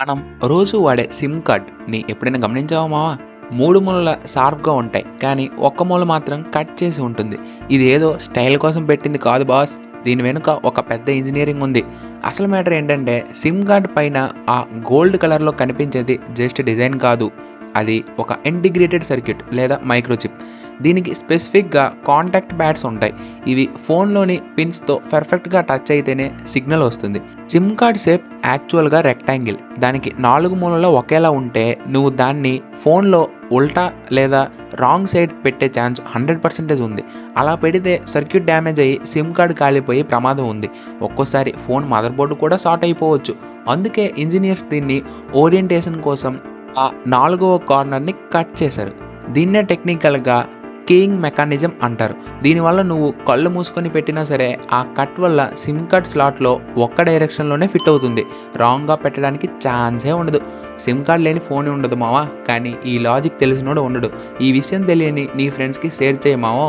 మనం రోజు వాడే సిమ్ కార్డ్‌ని ఎప్పుడైనా గమనించావా మావా? 3 మూలల షార్ప్‌గా ఉంటాయి. కానీ ఒక్క మూల మాత్రం కట్ చేసి ఉంటుంది. ఇదేదో స్టైల్ కోసం పెట్టింది కాదు బాస్. దీని వెనుక ఒక పెద్ద ఇంజినీరింగ్ ఉంది. అసలు మ్యాటర్ ఏంటంటే సిమ్ కార్డ్ పైన ఆ గోల్డ్ కలర్‌లో కనిపించేది జస్ట్ డిజైన్ కాదు. అది ఒక ఇంటిగ్రేటెడ్ సర్క్యూట్ లేదా మైక్రోచిప్. దీనికి స్పెసిఫిక్‌గా కాంటాక్ట్ ప్యాడ్స్ ఉంటాయి. ఇవి ఫోన్‌లోని పిన్స్‌తో పర్ఫెక్ట్‌గా టచ్ అయితేనే సిగ్నల్ వస్తుంది. సిమ్ కార్డ్ షేప్ యాక్చువల్‌గా రెక్టాంగిల్. దానికి 4 మూలలు ఒకేలా ఉంటే నువ్వు దాన్ని ఫోన్‌లో ఉల్టా లేదా రాంగ్ సైడ్ పెట్టే ఛాన్స్ 100% ఉంది. అలా పెడితే సర్క్యూట్ డ్యామేజ్ అయ్యి సిమ్ కార్డ్ కాలిపోయే ప్రమాదం ఉంది. ఒక్కోసారి ఫోన్ మదర్ బోర్డ్ కూడా షార్ట్ అయిపోవచ్చు. అందుకే ఇంజినీర్స్ దీన్ని ఓరియంటేషన్ కోసం ఆ 4వ కార్నర్‌ని కట్ చేశారు. దీన్నే టెక్నికల్‌గా కీయింగ్ మెకానిజం అంటారు. దీనివల్ల నువ్వు కళ్ళు మూసుకొని పెట్టినా సరే ఆ కట్ వల్ల సిమ్ కార్డ్ స్లాట్‌లో ఒక్క డైరెక్షన్‌లోనే ఫిట్ అవుతుంది. రాంగ్‌గా పెట్టడానికి ఛాన్సే ఉండదు. సిమ్ కార్డ్ లేని ఫోనే ఉండదు మావా. కానీ ఈ లాజిక్ తెలిసినోడు ఉండడు. ఈ విషయం తెలియని నీ ఫ్రెండ్స్‌కి షేర్ చెయ్యి మావో.